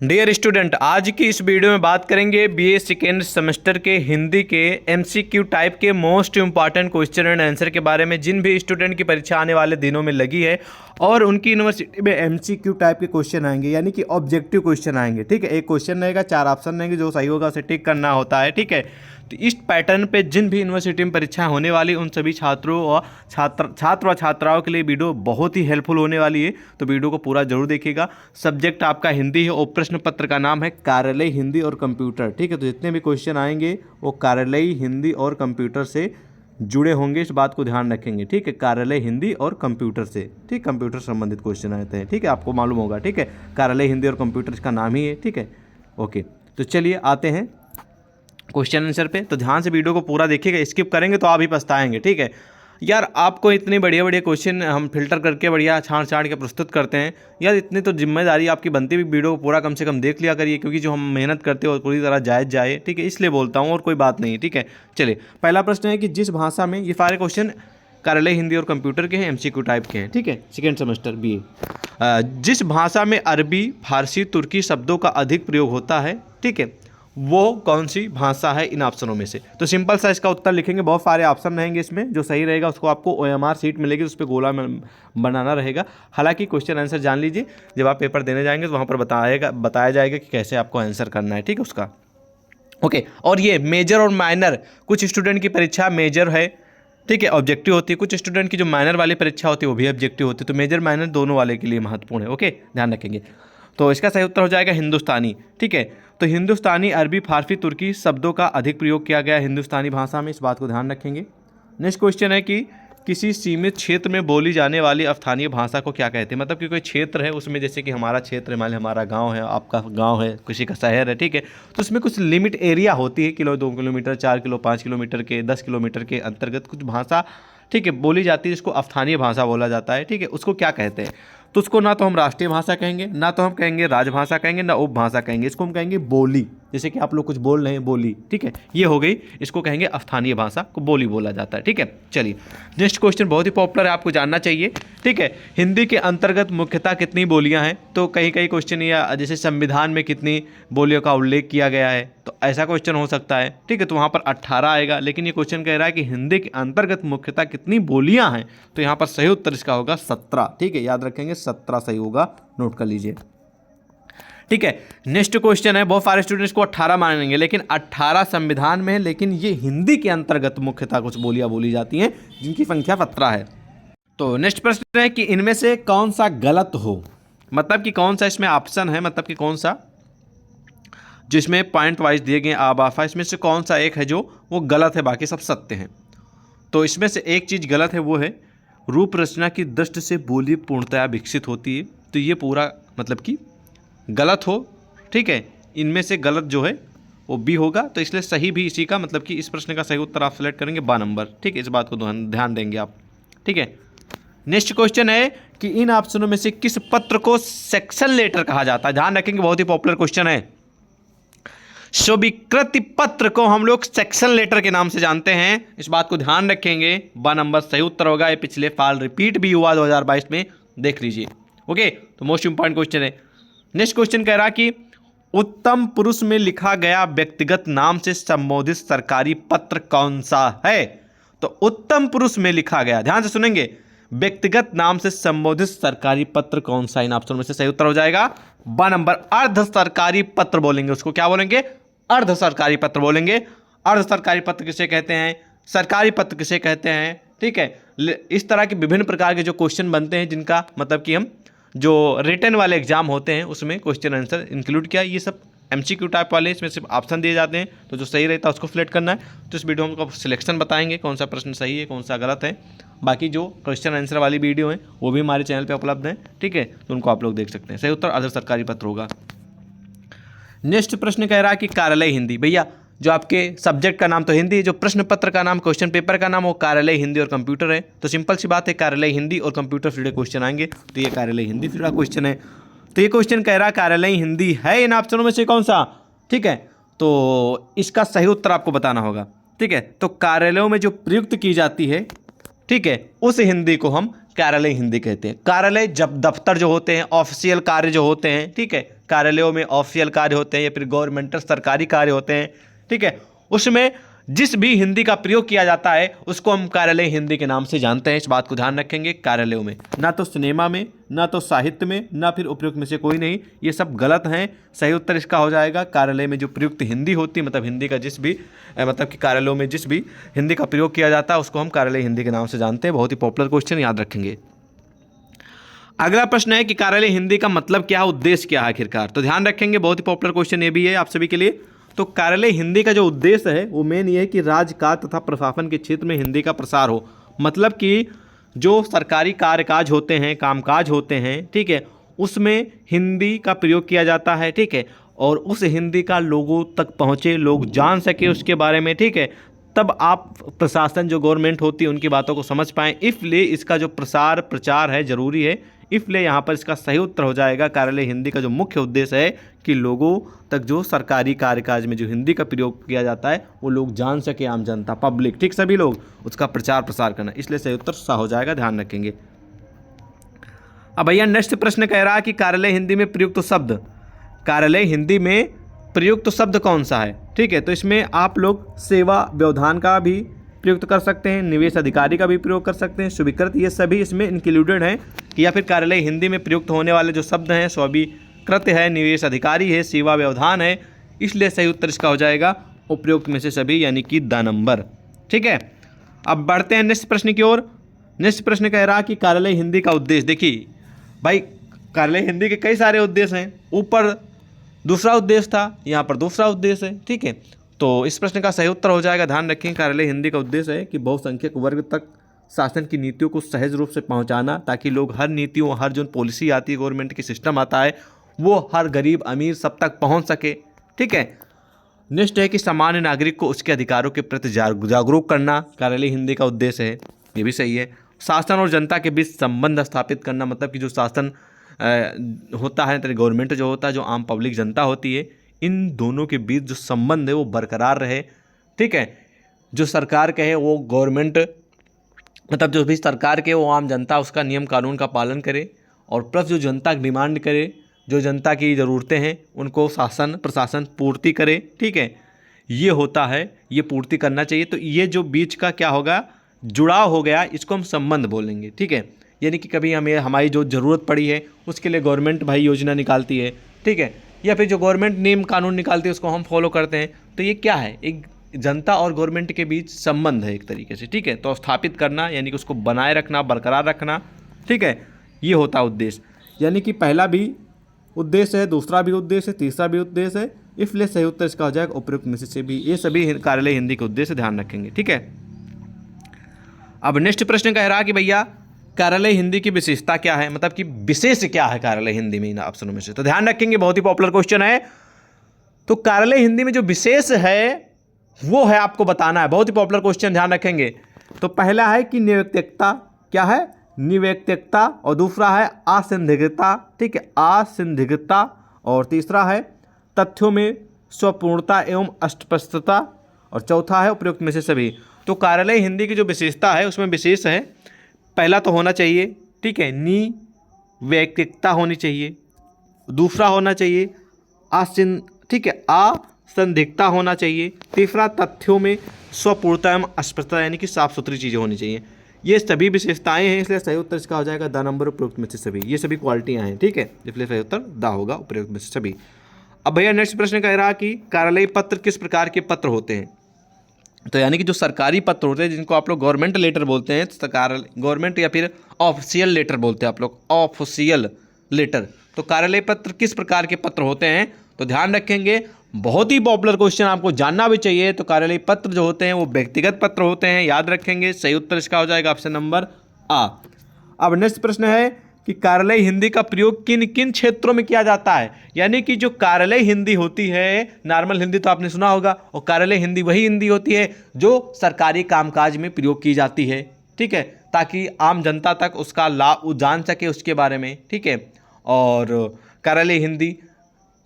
Dear student, आज की इस वीडियो में बात करेंगे बीए सेकेंड सेमेस्टर के हिंदी के एमसीक्यू टाइप के most important question and answer के बारे में। जिन भी स्टूडेंट की परीक्षा आने वाले दिनों में लगी है और उनकी यूनिवर्सिटी में एमसीक्यू टाइप के क्वेश्चन आएंगे, यानी कि ऑब्जेक्टिव क्वेश्चन आएंगे। ठीक है, एक क्वेश्चन रहेगा, 4 ऑप्शन रहेंगे, जो सही होगा उसे टिक करना होता है। ठीक है, तो इस पैटर्न पे जिन भी यूनिवर्सिटी में परीक्षा होने वाली उन सभी छात्रों और छात्र व छात्राओं के लिए वीडियो बहुत ही हेल्पफुल होने वाली है। तो वीडियो को पूरा जरूर देखिएगा। सब्जेक्ट आपका हिंदी है और प्रश्न पत्र का नाम है कार्यालय हिंदी और कंप्यूटर। ठीक है, तो जितने भी क्वेश्चन आएंगे वो कार्यालय हिंदी और कंप्यूटर से जुड़े होंगे, इस बात को ध्यान रखेंगे। ठीक है, कार्यालय हिंदी और कंप्यूटर से, ठीक, कंप्यूटर संबंधित क्वेश्चन आते हैं। ठीक है, आपको मालूम होगा। ठीक है, कार्यालय हिंदी और कंप्यूटर इसका नाम ही है। ठीक है, ओके, तो चलिए आते हैं क्वेश्चन आंसर पे। तो ध्यान से वीडियो को पूरा देखिएगा, स्किप करेंगे तो आप ही पछताएंगे। ठीक है यार, आपको इतने बढ़िया बढ़िया क्वेश्चन हम फिल्टर करके बढ़िया छाँट छाँट के प्रस्तुत करते हैं यार, इतनी तो जिम्मेदारी आपकी बनती भी, वीडियो को पूरा कम से कम देख लिया करिए, क्योंकि जो हम मेहनत करते हो पूरी तरह जायज़ जाए। ठीक है, इसलिए बोलता हूँ और कोई बात नहीं। ठीक है, चलिए पहला प्रश्न है कि जिस भाषा में, ये सारे क्वेश्चन कार्यालय हिंदी और कंप्यूटर के हैं, एमसीक्यू टाइप के हैं। ठीक है, सेकेंड सेमेस्टर बीए। जिस भाषा में अरबी, फारसी, तुर्की शब्दों का अधिक प्रयोग होता है, ठीक है, वो कौन सी भाषा है इन ऑप्शनों में से? तो सिंपल सा इसका उत्तर लिखेंगे, बहुत सारे ऑप्शन रहेंगे इसमें, जो सही रहेगा उसको आपको ओएमआर सीट मिलेगी, उस पर गोला बनाना रहेगा। हालांकि क्वेश्चन आंसर जान लीजिए, जब आप पेपर देने जाएंगे तो वहाँ पर बताया जाएगा कि कैसे आपको आंसर करना है। ठीक है, उसका ओके। और ये मेजर और माइनर, कुछ स्टूडेंट की परीक्षा मेजर है, ठीक है, ऑब्जेक्टिव होती है, कुछ स्टूडेंट की जो माइनर वाली परीक्षा होती है वो भी ऑब्जेक्टिव होती है। तो मेजर माइनर दोनों वाले के लिए महत्वपूर्ण है। ओके, ध्यान रखेंगे। तो इसका सही उत्तर हो जाएगा हिंदुस्तानी। ठीक है, तो हिंदुस्तानी, अरबी, फारसी, तुर्की शब्दों का अधिक प्रयोग किया गया हिंदुस्तानी भाषा में, इस बात को ध्यान रखेंगे। नेक्स्ट क्वेश्चन है कि किसी सीमित क्षेत्र में बोली जाने वाली स्थानीय भाषा को क्या कहते हैं? मतलब कि कोई क्षेत्र है उसमें, जैसे कि हमारा क्षेत्र है, मान लीजिए हमारा गांव है, आपका गांव है, किसी का शहर है, ठीक है, तो उसमें कुछ लिमिट एरिया होती है, किलो 2 किलोमीटर, 4 किलो, 5 किलोमीटर के, 10 किलोमीटर के अंतर्गत कुछ भाषा, ठीक है, बोली जाती है, जिसको स्थानीय भाषा बोला जाता है। ठीक है, उसको क्या कहते हैं? तो उसको ना तो हम राष्ट्रीय भाषा कहेंगे, ना तो हम कहेंगे राजभाषा कहेंगे, ना उपभाषा कहेंगे, इसको हम कहेंगे बोली। जैसे कि आप लोग कुछ बोल रहे हैं, बोली। ठीक है, ये हो गई, इसको कहेंगे स्थानीय भाषा को बोली बोला जाता है। ठीक है, चलिए नेक्स्ट क्वेश्चन बहुत ही पॉपुलर है, आपको जानना चाहिए। ठीक है, हिंदी के अंतर्गत मुख्यतः कितनी बोलियां हैं? तो कई क्वेश्चन, या जैसे संविधान में कितनी बोलियों का उल्लेख किया गया है, तो ऐसा क्वेश्चन हो सकता है। ठीक है, तो वहाँ पर 18 आएगा, लेकिन ये क्वेश्चन कह रहा है कि हिंदी के अंतर्गत मुख्यतः कितनी बोलियां हैं, तो यहाँ पर सही उत्तर इसका होगा 17। ठीक है, याद रखेंगे 17 सही होगा, नोट कर लीजिए। ठीक है, नेक्स्ट क्वेश्चन है, बहुत सारे स्टूडेंट्स को 18 मानेंगे, लेकिन 18 संविधान में है, लेकिन ये हिंदी के अंतर्गत मुख्यतः कुछ बोलियां बोली जाती हैं, जिनकी संख्या 17 है। तो नेक्स्ट प्रश्न है कि इनमें से कौन सा गलत हो? मतलब कि कौन सा इसमें ऑप्शन है, मतलब कि कौन सा, जिसमें पॉइंट वाइज दिए गए आबाफा, इसमें से कौन सा एक है जो वो गलत है, बाकी सब सत्य हैं। तो इसमें से एक चीज़ गलत है, वो है रूप रचना की दृष्टि से बोली पूर्णतया विकसित होती है। तो ये पूरा मतलब कि गलत हो। ठीक है, इनमें से गलत जो है वो बी होगा, तो इसलिए सही भी इसी का, मतलब कि इस प्रश्न का सही उत्तर आप सेलेक्ट करेंगे 12 नंबर। ठीक है, इस बात को ध्यान देंगे आप। ठीक है, नेक्स्ट क्वेश्चन है कि इन ऑप्शनों में से किस पत्र को सेक्शन लेटर कहा जाता है? ध्यान रखेंगे, बहुत ही पॉपुलर क्वेश्चन है। स्वीकृत पत्र को हम लोग सेक्शन लेटर के नाम से जानते हैं, इस बात को ध्यान रखेंगे। 12 नंबर सही उत्तर होगा। ये पिछले साल रिपीट भी हुआ 2022 में, देख लीजिए। ओके, तो मोस्ट इंपॉर्टेंट क्वेश्चन है। नेक्स्ट क्वेश्चन कह रहा कि उत्तम पुरुष में लिखा गया व्यक्तिगत नाम से संबोधित सरकारी पत्र कौन सा है? तो उत्तम पुरुष में लिखा गया, ध्यान से सुनेंगे, व्यक्तिगत नाम से संबोधित सरकारी पत्र कौन सा? इन ऑप्शन में से सही उत्तर हो जाएगा 12 नंबर अर्ध सरकारी पत्र बोलेंगे, उसको क्या बोलेंगे? अर्ध सरकारी पत्र बोलेंगे। अर्ध सरकारी पत्र किसे कहते हैं, सरकारी पत्र किसे कहते हैं? ठीक है, इस तरह के विभिन्न प्रकार के जो क्वेश्चन बनते हैं, जिनका मतलब कि हम जो रिटन वाले एग्जाम होते हैं उसमें क्वेश्चन आंसर इंक्लूड किया, ये सब एमसीक्यू टाइप वाले, इसमें सिर्फ ऑप्शन दिए जाते हैं, तो जो सही रहता है उसको सिलेक्ट करना है। तो इस वीडियो में हमको सिलेक्शन बताएंगे कौन सा प्रश्न सही है, कौन सा गलत है। बाकी जो क्वेश्चन आंसर वाली वीडियो है वो भी हमारे चैनल पे उपलब्ध है। ठीक है, तो उनको आप लोग देख सकते हैं। सही उत्तर अर्ध सरकारी पत्र होगा। नेक्स्ट प्रश्न कह रहा है कि कार्यालय हिंदी, भैया जो आपके सब्जेक्ट का नाम तो हिंदी है, जो प्रश्न पत्र का नाम, क्वेश्चन पेपर का नाम वो कार्यालय हिंदी और कंप्यूटर है। तो सिंपल सी बात है, कार्यालय हिंदी और कंप्यूटर फील्ड क्वेश्चन आएंगे, तो ये कार्यालय हिंदी फील्ड का क्वेश्चन है। तो ये क्वेश्चन कह रहा है कार्यालय हिंदी है इन ऑप्शनों में से कौन सा? ठीक है, तो इसका सही उत्तर आपको बताना होगा। ठीक है, तो कार्यालयों में जो प्रयुक्त की जाती है, ठीक है, उस हिंदी को हम कार्यालय हिंदी कहते हैं। कार्यालय जब दफ्तर जो होते हैं, ऑफिशियल कार्य जो होते हैं, ठीक है, कार्यालयों में ऑफिशियल कार्य होते हैं या फिर गवर्नमेंटल सरकारी कार्य होते हैं, ठीक है, उसमें जिस भी हिंदी का प्रयोग किया जाता है उसको हम कार्यालय हिंदी के नाम से जानते हैं। इस बात को ध्यान रखेंगे। कार्यालयों में, ना तो सिनेमा में, ना तो साहित्य में, ना फिर उपयुक्त में से कोई नहीं, ये सब गलत हैं। सही उत्तर इसका हो जाएगा कार्यालय में जो प्रयुक्त हिंदी होती है, मतलब हिंदी का जिस भी मतलब कि कार्यालयों में जिस भी हिंदी का प्रयोग किया जाता है उसको हम कार्यालय हिंदी के नाम से जानते हैं। बहुत ही पॉपुलर क्वेश्चन, याद रखेंगे। अगला प्रश्न है कि कार्यालय हिंदी का मतलब क्या है, उद्देश्य क्या है आखिरकार। तो ध्यान रखेंगे, बहुत ही पॉपुलर क्वेश्चन ये भी है आप सभी के लिए। तो कार्यालय हिंदी का जो उद्देश्य है वो मेन ये है कि राजकाज तथा प्रशासन के क्षेत्र में हिंदी का प्रसार हो। मतलब कि जो सरकारी कार्यकाज होते हैं, कामकाज होते हैं, ठीक है, उसमें हिंदी का प्रयोग किया जाता है, ठीक है, और उस हिंदी का लोगों तक पहुँचे, लोग जान सके उसके बारे में, ठीक है, तब आप प्रशासन जो गवर्नमेंट होती है उनकी बातों को समझ पाएँ। इसलिए इसका जो प्रचार है ज़रूरी है। इसलिए यहाँ पर इसका सही उत्तर हो जाएगा कार्यालय हिंदी का जो मुख्य उद्देश्य है कि लोगों तक जो सरकारी कार्यकाज में जो हिंदी का प्रयोग किया जाता है वो लोग जान सके, आम जनता, पब्लिक, ठीक, सभी लोग, उसका प्रचार प्रसार करना। इसलिए सही उत्तर सा हो जाएगा, ध्यान रखेंगे। अब भैया नेक्स्ट प्रश्न कह रहा है कि कार्यालय हिंदी में प्रयुक्त शब्द, कार्यालय हिंदी में प्रयुक्त शब्द कौन सा है, ठीक है। तो इसमें आप लोग सेवा व्यवधान का भी प्रयुक्त कर सकते हैं, निवेश अधिकारी का भी प्रयोग कर सकते हैं, स्वीकृत, ये सभी इसमें इंक्लूडेड हैं। या फिर कार्यालय हिंदी में प्रयुक्त होने वाले जो शब्द हैं स्वीकृत है, निवेश अधिकारी है, सेवा व्यवधान है। इसलिए सही उत्तर इसका हो जाएगा उपयुक्त में से सभी, यानी कि द नंबर, ठीक है। अब बढ़ते हैं नेक्स्ट प्रश्न की ओर। नेक्स्ट प्रश्न कह रहा कि कार्यालय हिंदी का उद्देश्य। देखिए भाई, कार्यालय हिंदी के कई सारे उद्देश्य हैं। ऊपर दूसरा उद्देश्य था, यहाँ पर दूसरा उद्देश्य है, ठीक है। तो इस प्रश्न का सही उत्तर हो जाएगा, ध्यान रखें, कार्यालय हिंदी का उद्देश्य है कि बहुसंख्यक वर्ग तक शासन की नीतियों को सहज रूप से पहुंचाना, ताकि लोग हर नीतियों, हर जो पॉलिसी आती है, गवर्नमेंट की सिस्टम आता है, वो हर गरीब अमीर सब तक पहुंच सके, ठीक है। नेक्स्ट है कि सामान्य नागरिक को उसके अधिकारों के प्रति जागरूक करना कार्यालय हिंदी का उद्देश्य है, ये भी सही है। शासन और जनता के बीच संबंध स्थापित करना, मतलब कि जो शासन होता है, गवर्नमेंट जो होता है, जो आम पब्लिक जनता होती है, इन दोनों के बीच जो संबंध है वो बरकरार रहे, ठीक है। जो सरकार कहे वो गवर्नमेंट, मतलब जो भी सरकार के वो आम जनता उसका नियम कानून का पालन करे, और प्लस जो जनता डिमांड करे, जो जनता की ज़रूरतें हैं उनको शासन प्रशासन पूर्ति करे, ठीक है, ये होता है, ये पूर्ति करना चाहिए। तो ये जो बीच का क्या होगा, जुड़ाव हो गया, इसको हम संबंध बोलेंगे, ठीक है। यानी कि कभी हमें हमारी जो ज़रूरत पड़ी है उसके लिए गवर्नमेंट भाई योजना निकालती है, ठीक है, या फिर जो गवर्नमेंट नियम कानून निकालती है उसको हम फॉलो करते हैं। तो ये क्या है, एक जनता और गवर्नमेंट के बीच संबंध है एक तरीके से, ठीक है। तो स्थापित करना यानी कि उसको बनाए रखना, बरकरार रखना, ठीक है, ये होता है उद्देश्य। यानी कि पहला भी उद्देश्य है, दूसरा भी उद्देश्य है, तीसरा भी उद्देश्य है। इसलिए सही उत्तर इसका हो जाएगा उपयुक्त में से भी। ये सभी कार्यालय हिंदी के उद्देश्य ध्यान रखेंगे, ठीक है। अब नेक्स्ट प्रश्न कह रहा कि भैया कार्यालय हिंदी की विशेषता क्या है, मतलब कि विशेष क्या है कार्यालय हिंदी में इन ऑप्शनों में से। तो ध्यान रखेंगे, बहुत ही पॉपुलर क्वेश्चन है। तो कार्यालय हिंदी में जो विशेष है वो है आपको बताना है, बहुत ही पॉपुलर क्वेश्चन, ध्यान रखेंगे। तो पहला है कि निव्यक्तिकता, क्या है, निव्यक्तिकता, और दूसरा है असंदिग्धता, ठीक है, असंदिग्धता, और तीसरा है तथ्यों में स्वपूर्णता एवं अस्पष्टता, और चौथा है उपयुक्त में से सभी। तो कार्यालय हिंदी की जो विशेषता है उसमें विशेष है, पहला तो होना चाहिए, ठीक है, निव्यक्तिकता होनी चाहिए, दूसरा होना चाहिए ठीक है, असंदिग्धता होना चाहिए, तीसरा तथ्यों में स्वपूर्णता एवं अस्पष्टता यानी कि साफ सुथरी चीज़ें होनी चाहिए। ये सभी विशेषताएं हैं, इसलिए सही उत्तर इसका हो जाएगा द नंबर उपयुक्त में से सभी। ये सभी क्वालिटियां हैं, ठीक है, इसलिए सही उत्तर द होगा, उपयुक्त में से सभी। अब भैया नेक्स्ट प्रश्न कह रहा कि कार्यालय पत्र किस प्रकार के पत्र होते हैं। तो यानी कि जो सरकारी पत्र होते हैं जिनको आप लोग गवर्नमेंट लेटर बोलते हैं, गवर्नमेंट या फिर ऑफिशियल लेटर बोलते हैं आप लोग, ऑफिशियल लेटर। तो कार्यालय पत्र किस प्रकार के पत्र होते हैं, तो ध्यान रखेंगे, बहुत ही पॉपुलर क्वेश्चन, आपको जानना भी चाहिए। तो कार्यालय पत्र जो होते हैं वो व्यक्तिगत पत्र होते हैं, याद रखेंगे। सही उत्तर इसका हो जाएगा ऑप्शन नंबर आ। अब नेक्स्ट प्रश्न है कि कार्यालय हिंदी का प्रयोग किन किन क्षेत्रों में किया जाता है। यानी कि जो कार्यालय हिंदी होती है, नॉर्मल हिंदी तो आपने सुना होगा, और कार्यालय हिंदी वही हिंदी होती है जो सरकारी कामकाज में प्रयोग की जाती है, ठीक है, ताकि आम जनता तक उसका लाभ जान सके उसके बारे में, ठीक है। और कार्यालय हिंदी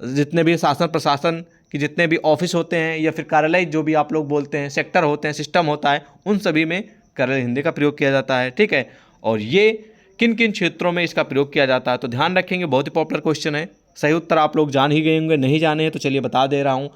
जितने भी शासन प्रशासन कि जितने भी ऑफिस होते हैं या फिर कार्यालय जो भी आप लोग बोलते हैं, सेक्टर होते हैं, सिस्टम होता है, उन सभी में कार्यालय हिंदी का प्रयोग किया जाता है, ठीक है। और ये किन किन क्षेत्रों में इसका प्रयोग किया जाता है, तो ध्यान रखेंगे, बहुत ही पॉपुलर क्वेश्चन है। सही उत्तर आप लोग जान ही गए होंगे, नहीं जाने हैं तो चलिए बता दे रहा हूँ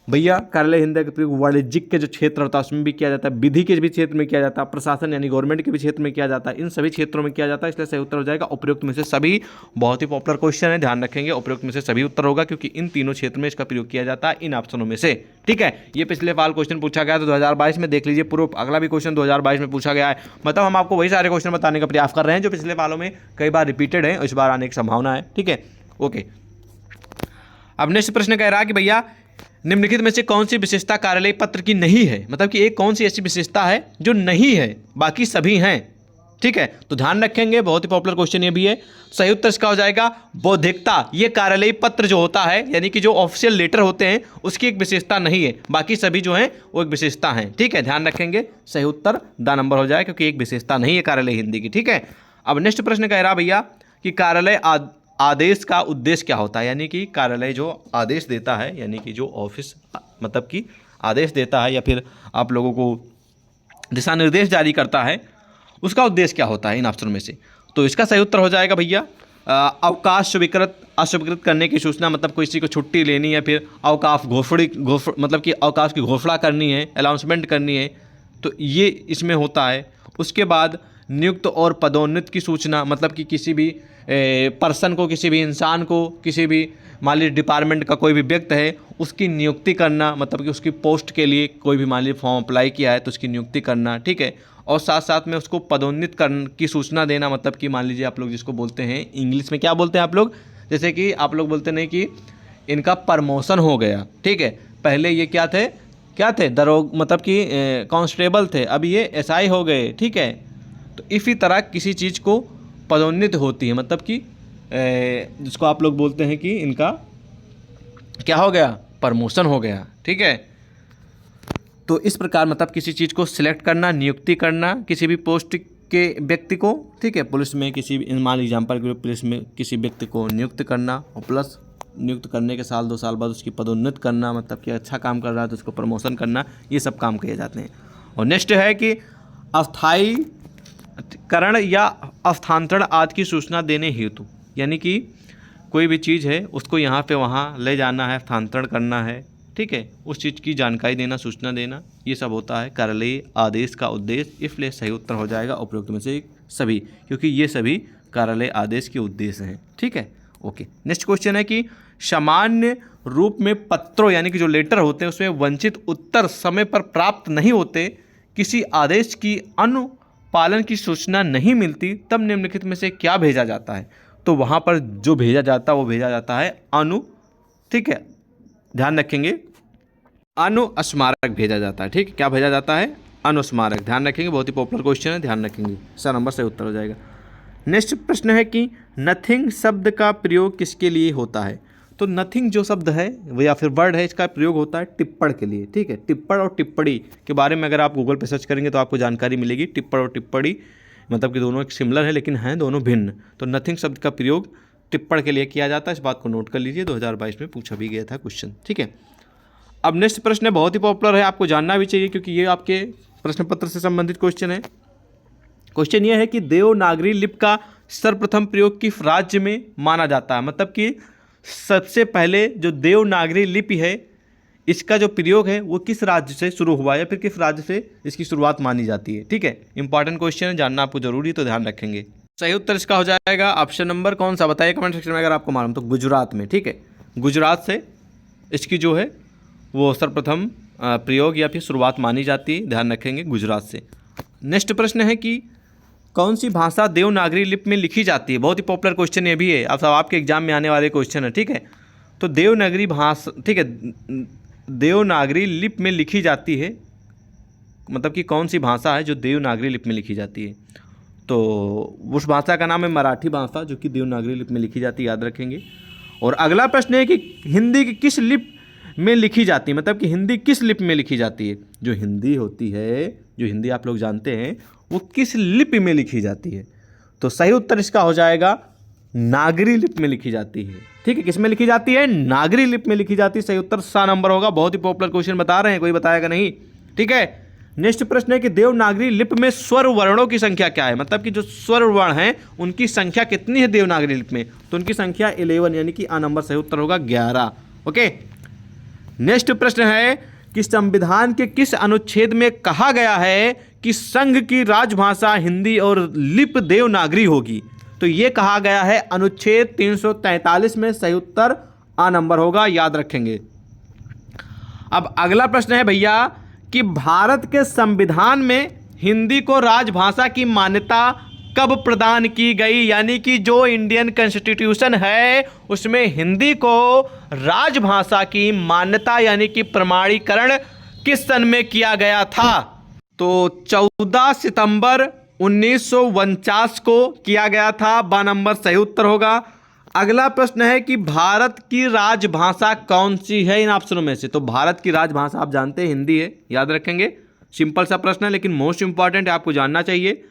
भैया। कार्यालय हिंदी का प्रयोग वाणिज्यिक के जो क्षेत्र होता है उसमें भी किया जाता है, विधि के भी क्षेत्र में किया जाता है, प्रशासन यानी गवर्नमेंट के भी क्षेत्र में किया जाता है, इन सभी क्षेत्रों में किया जाता है। इसलिए सही उत्तर हो जाएगा उपयुक्त में से सभी। बहुत ही पॉपुलर क्वेश्चन है, ध्यान रखेंगे, उपयुक्त में से सभी उत्तर होगा क्योंकि इन तीनों क्षेत्र में इसका प्रयोग किया जाता है, इन ऑप्शनों में से। ठीक है, ये पिछले साल क्वेश्चन पूछा गया था 2022 में, देख लीजिए पूर्व अगला भी क्वेश्चन 2022 में पूछा गया है। मतलब हम आपको वही सारे क्वेश्चन बताने का प्रयास कर रहे हैं जो पिछले सालों में कई बार रिपीटेड है, इस बार आने की संभावना है। ठीक है, ओके। अब नेक्स्ट प्रश्न कह रहा है कि भैया निम्नलिखित में से कौन सी विशेषता कार्यालय पत्र की नहीं है, मतलब कि एक कौन सी ऐसी विशेषता है जो नहीं है, बाकी सभी हैं। ठीक है, तो ध्यान रखेंगे, बहुत ही पॉपुलर क्वेश्चन ये भी है। सही उत्तर इसका हो जाएगा बौद्धिकता। ये कार्यालयी पत्र जो होता है यानी कि जो ऑफिशियल लेटर होते हैं उसकी एक विशेषता नहीं है, बाकी सभी जो हैं वो एक विशेषता हैं। ठीक है, ध्यान रखेंगे, सही उत्तर द नंबर हो जाए क्योंकि एक विशेषता नहीं है कार्यालय हिंदी की। ठीक है, अब नेक्स्ट प्रश्न कह रहा भैया कि कार्यालय आदेश का उद्देश्य क्या होता है, यानी कि कार्यालय जो आदेश देता है यानी कि जो ऑफिस मतलब कि आदेश देता है या फिर आप लोगों को दिशा निर्देश जारी करता है उसका उद्देश्य क्या होता है इन ऑप्शनों में से। तो इसका सही उत्तर हो जाएगा भैया अवकाश अस्वीकृत करने की सूचना, मतलब किसी को छुट्टी लेनी है, फिर अवकाश मतलब कि अवकाश की घोषणा करनी है, अनाउंसमेंट करनी है, तो ये इसमें होता है। उसके बाद नियुक्त और पदोन्नति की सूचना, मतलब कि किसी भी पर्सन को, किसी भी इंसान को, किसी भी मान लीजिए डिपार्टमेंट का कोई भी व्यक्ति है उसकी नियुक्ति करना, मतलब कि उसकी पोस्ट के लिए कोई भी मान लीजिए फॉर्म अप्लाई किया है तो उसकी नियुक्ति करना। ठीक है, और साथ साथ में उसको पदोन्नत करने की सूचना देना, मतलब कि मान लीजिए आप लोग जिसको बोलते हैं इंग्लिश में क्या बोलते हैं आप लोग, जैसे कि आप लोग बोलते नहीं कि इनका प्रमोशन हो गया। ठीक है, पहले ये क्या थे मतलब कि कांस्टेबल थे, अब ये एसआई हो गए। ठीक है, तो इसी तरह किसी चीज़ को पदोन्नति होती है, मतलब कि जिसको आप लोग बोलते हैं कि इनका क्या हो गया, प्रमोशन हो गया। ठीक है, तो इस प्रकार मतलब किसी चीज़ को सिलेक्ट करना, नियुक्ति करना किसी भी पोस्ट के व्यक्ति को। ठीक है, पुलिस में किसी मान एग्जाम्पल के पुलिस में किसी व्यक्ति को नियुक्त करना और प्लस नियुक्त करने के साल 2 साल बाद उसकी पदोन्नति करना, मतलब कि अच्छा काम कर रहा है तो उसको प्रमोशन करना, ये सब काम किए जाते हैं। और नेक्स्ट है कि अस्थायीकरण या स्थानांतरण आदि की सूचना देने हेतु, यानी कि कोई भी चीज़ है उसको यहाँ पे वहाँ ले जाना है, स्थानांतरण करना है। ठीक है, उस चीज़ की जानकारी देना, सूचना देना, ये सब होता है कार्यालयीय आदेश का उद्देश्य। इसलिए सही उत्तर हो जाएगा उपयुक्त में से सभी, क्योंकि ये सभी कार्यालय आदेश के उद्देश्य हैं। ठीक है, ओके। नेक्स्ट क्वेश्चन है कि सामान्य रूप में पत्रों यानी कि जो लेटर होते हैं उसमें वंचित उत्तर समय पर प्राप्त नहीं होते, किसी आदेश की अनुपालन की सूचना नहीं मिलती, तब निम्नलिखित में से क्या भेजा जाता है। तो वहाँ पर जो भेजा जाता है वो भेजा जाता है ठीक है, ध्यान रखेंगे, अनुस्मारक भेजा जाता है। ठीक है, क्या भेजा जाता है, अनुस्मारक। ध्यान रखेंगे, बहुत ही पॉपुलर क्वेश्चन है, ध्यान रखेंगे, सर नंबर से उत्तर हो जाएगा। नेक्स्ट प्रश्न है कि नथिंग शब्द का प्रयोग किसके लिए होता है। तो नथिंग जो शब्द है वो या फिर वर्ड है, इसका प्रयोग होता है टिप्पण के लिए। ठीक है, टिप्पण और टिप्पणी के बारे में अगर आप गूगल पे सर्च करेंगे तो आपको जानकारी मिलेगी। टिप्पण और टिप्पणी मतलब कि दोनों एक सिमिलर है लेकिन हैं दोनों भिन्न। तो नथिंग शब्द का प्रयोग टिप्पण के लिए किया जाता है, इस बात को नोट कर लीजिए, 2022 में पूछा भी गया था क्वेश्चन। ठीक है, अब नेक्स्ट प्रश्न बहुत ही पॉपुलर है, आपको जानना भी चाहिए क्योंकि ये आपके प्रश्न पत्र से संबंधित क्वेश्चन है। क्वेश्चन ये है कि देवनागरी लिपि का सर्वप्रथम प्रयोग किस राज्य में माना जाता है, मतलब कि सबसे पहले जो देवनागरी लिपि है इसका जो प्रयोग है वो किस राज्य से शुरू हुआ या फिर किस राज्य से इसकी शुरुआत मानी जाती है। ठीक है, इंपॉर्टेंट क्वेश्चन है, जानना आपको जरूरी, तो ध्यान रखेंगे। सही उत्तर इसका हो जाएगा ऑप्शन नंबर कौन सा, बताइए कमेंट सेक्शन में अगर आपको मालूम तो। गुजरात में। ठीक है, गुजरात से इसकी जो है वो सर्वप्रथम प्रयोग या फिर शुरुआत मानी जाती है, ध्यान रखेंगे, गुजरात से। नेक्स्ट प्रश्न है कि कौन सी भाषा देवनागरी लिपि में लिखी जाती है। बहुत ही पॉपुलर क्वेश्चन ये भी है, अब सब आपके एग्जाम में आने वाले क्वेश्चन है। ठीक है, तो देवनागरी भाषा, ठीक है, देवनागरी लिपि में लिखी जाती है, मतलब कि कौन सी भाषा है जो देवनागरी लिपि में लिखी जाती है। तो उस भाषा का नाम है मराठी भाषा, जो कि देवनागरी लिपि में लिखी जाती है, याद रखेंगे। और अगला प्रश्न है कि हिंदी की किस लिपि में लिखी जाती है, मतलब कि हिंदी किस लिपि में लिखी जाती है। जो हिंदी होती है, जो हिंदी आप लोग जानते हैं, वो किस लिपि में लिखी जाती है। तो सही उत्तर इसका हो जाएगा नागरी लिपि में लिखी जाती है। ठीक है, किस में लिखी जाती है, नागरी लिपि में लिखी जाती है। सही उत्तर सा नंबर होगा। बहुत ही पॉपुलर क्वेश्चन बता रहे हैं, कोई बताएगा नहीं। ठीक है, नेक्स्ट प्रश्न है कि देवनागरी लिपि में स्वर वर्णों की संख्या क्या है, मतलब कि जो स्वर वर्ण हैं उनकी संख्या कितनी है देवनागरी लिपि में, तो उनकी संख्या 11 यानी कि आ नंबर सही उत्तर होगा 11। ओके। नेक्स्ट प्रश्न है कि संविधान के किस अनुच्छेद में कहा गया है कि संघ की राजभाषा हिंदी और लिपि देवनागरी होगी, तो ये कहा गया है अनुच्छेद 343 में, सही उत्तर आ नंबर होगा, याद रखेंगे। अब अगला प्रश्न है भैया कि भारत के संविधान में हिंदी को राजभाषा की मान्यता कब प्रदान की गई, यानी कि जो इंडियन कॉन्स्टिट्यूशन है उसमें हिंदी को राजभाषा की मान्यता यानी कि प्रमाणीकरण किस सन में किया गया था, तो 14 सितंबर 1949 को किया गया था, बा नंबर सही उत्तर होगा। अगला प्रश्न है कि भारत की राजभाषा कौन सी है इन ऑप्शनों में से, तो भारत की राजभाषा आप जानते हैं हिंदी है, याद रखेंगे। सिंपल सा प्रश्न है लेकिन मोस्ट इंपॉर्टेंट है, आपको जानना चाहिए।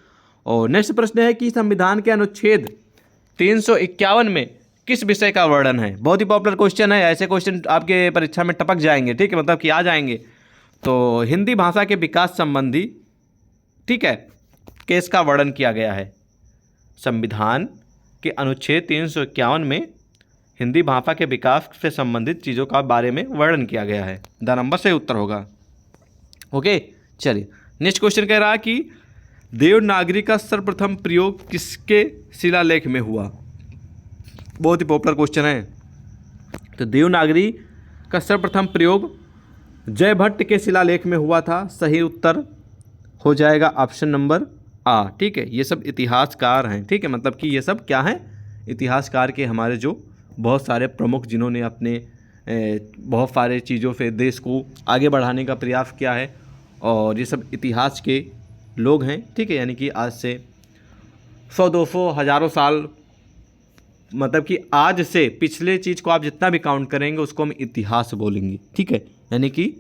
और नेक्स्ट प्रश्न है कि संविधान के अनुच्छेद 351 में किस विषय का वर्णन है, बहुत ही पॉपुलर क्वेश्चन है, ऐसे क्वेश्चन आपके परीक्षा में टपक जाएंगे, ठीक है, मतलब कि आ जाएंगे। तो हिंदी भाषा के विकास संबंधी, ठीक है, केस का वर्णन किया गया है। संविधान के अनुच्छेद 351 में हिंदी भाषा के विकास से संबंधित चीज़ों का बारे में वर्णन किया गया है, द नंबर सही उत्तर होगा। ओके, चलिए नेक्स्ट क्वेश्चन कह रहा है कि देवनागरी का सर्वप्रथम प्रयोग किसके शिलालेख में हुआ, बहुत ही पॉपुलर क्वेश्चन है। तो देवनागरी का सर्वप्रथम प्रयोग जयभट्ट के शिलालेख में हुआ था, सही उत्तर हो जाएगा ऑप्शन नंबर आ, ठीक है। ये सब इतिहासकार हैं, ठीक है, मतलब कि ये सब क्या हैं, इतिहासकार के हमारे जो बहुत सारे प्रमुख जिन्होंने अपने बहुत सारे चीज़ों से देश को आगे बढ़ाने का प्रयास किया है, और ये सब इतिहास के लोग हैं, ठीक है, यानी कि आज से 100-200 हज़ारों साल, मतलब कि आज से पिछले चीज़ को आप जितना भी काउंट करेंगे उसको हम इतिहास बोलेंगे, ठीक है, यानी कि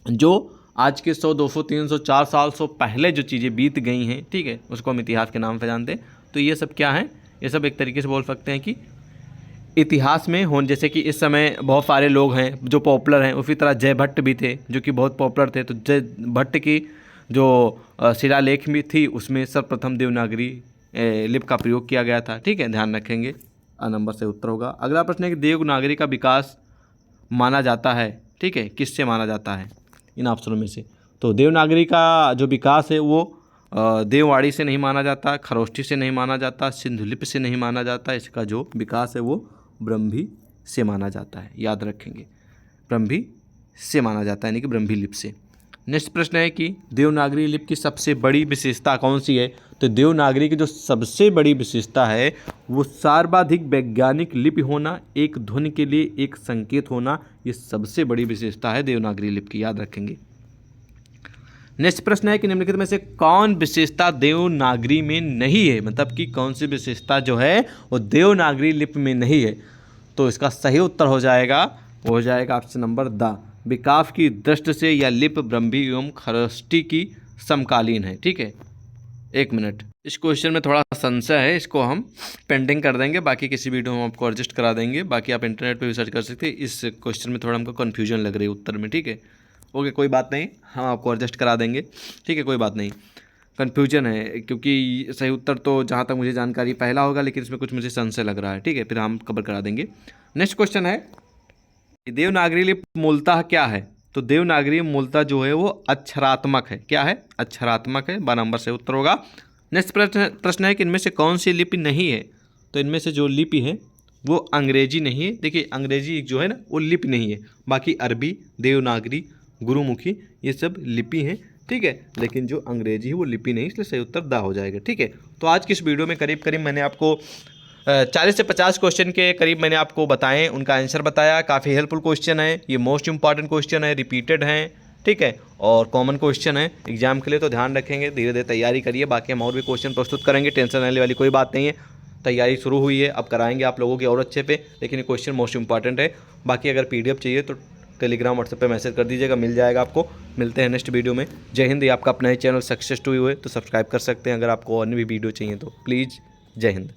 जो आज के 100-200 300 4 साल 100 पहले जो चीज़ें बीत गई हैं, ठीक है, उसको हम इतिहास के नाम पे जानते हैं। तो ये सब क्या है, ये सब एक तरीके से बोल सकते हैं कि इतिहास में हो, जैसे कि इस समय बहुत सारे लोग हैं जो पॉपुलर हैं, उसी तरह जयभट्ट भी थे जो कि बहुत पॉपुलर थे। तो जयभट्ट की जो शिलालेख भी थी उसमें सर्वप्रथम देवनागरी लिपि का प्रयोग किया गया था, ठीक है, ध्यान रखेंगे, आ नंबर से उत्तर होगा। अगला प्रश्न है कि देवनागरी का विकास माना जाता है, ठीक है, किससे माना जाता है इन ऑप्शनों में से, तो देवनागरी का जो विकास है वो देववाड़ी से नहीं माना जाता, खरोष्ठी से नहीं माना जाता, सिंधु लिपि से नहीं माना जाता, इसका जो विकास है वो ब्रह्मी से माना जाता है, याद रखेंगे, ब्रह्मी से माना जाता है, यानी कि ब्रह्मी लिपि से। नेक्स्ट प्रश्न है कि देवनागरी लिपि की सबसे बड़ी विशेषता कौन सी है, तो देवनागरी की जो सबसे बड़ी विशेषता है वो सर्वाधिक वैज्ञानिक लिपि होना, एक ध्वनि के लिए एक संकेत होना, ये सबसे बड़ी विशेषता है देवनागरी लिपि की, याद रखेंगे। नेक्स्ट प्रश्न है कि निम्नलिखित में से कौन विशेषता देवनागरी में नहीं है, मतलब कि कौन सी विशेषता जो है वो देवनागरी लिपि में नहीं है, तो इसका सही उत्तर हो जाएगा, वो हो जाएगा ऑप्शन नंबर द, विकास की दृष्टि से यह लिपि ब्रह्मी एवं खरोष्ठी की समकालीन है, ठीक है। एक मिनट, इस क्वेश्चन में थोड़ा संशय है, इसको हम पेंडिंग कर देंगे, बाकी किसी वीडियो में आपको एडजस्ट करा देंगे, बाकी आप इंटरनेट पे भी सर्च कर सकते हैं। इस क्वेश्चन में थोड़ा हमको कन्फ्यूजन लग रही है उत्तर में, ठीक है, ओके, कोई बात नहीं, हम आपको एडजस्ट करा देंगे, ठीक है, कोई बात नहीं, कन्फ्यूजन है क्योंकि सही उत्तर तो जहाँ तक मुझे जानकारी पहला होगा, लेकिन इसमें कुछ मुझे संशय लग रहा है, ठीक है, फिर हम कवर करा देंगे। नेक्स्ट क्वेश्चन है देवनागरी लिपि मूलतः क्या है, तो देवनागरी मूलतः जो है वो अक्षरात्मक है, क्या है, अक्षरात्मक है, बा नंबर से उत्तर होगा। नेक्स्ट प्रश्न है कि इनमें से कौन सी लिपि नहीं है, तो इनमें से जो लिपि है वो अंग्रेजी नहीं है, देखिए अंग्रेजी जो है ना वो लिपि नहीं है, बाकी अरबी, देवनागरी, गुरुमुखी ये सब लिपि हैं, ठीक है, लेकिन जो अंग्रेजी है वो लिपि नहीं, इसलिए सही उत्तर दा हो जाएगा, ठीक है। तो आज की इस वीडियो में करीब करीब मैंने आपको 40 से 50 क्वेश्चन के करीब मैंने आपको बताएं, उनका आंसर बताया, काफ़ी हेल्पफुल क्वेश्चन है, ये मोस्ट इंपॉर्टेंट क्वेश्चन है, रिपीटेड हैं, ठीक है, और कॉमन क्वेश्चन है एग्जाम के लिए, तो ध्यान रखेंगे, धीरे धीरे तैयारी करिए, बाकी हम और भी क्वेश्चन प्रस्तुत करेंगे, टेंशन लेने वाली कोई बात नहीं है, तैयारी शुरू हुई है, अब कराएंगे आप लोगों की और अच्छे पे, लेकिन ये क्वेश्चन मोस्ट इंपॉर्टेंट है। बाकी अगर PDF चाहिए तो टेलीग्राम व्हाट्सएप पे मैसेज कर दीजिएगा, मिल जाएगा आपको। मिलते हैं नेक्स्ट वीडियो में। जय हिंद। ये आपका अपना ही चैनल सक्सेस टू यू है, तो सब्सक्राइब कर सकते हैं। अगर आपको अन्य भी वीडियो चाहिए तो प्लीज़, जय हिंद।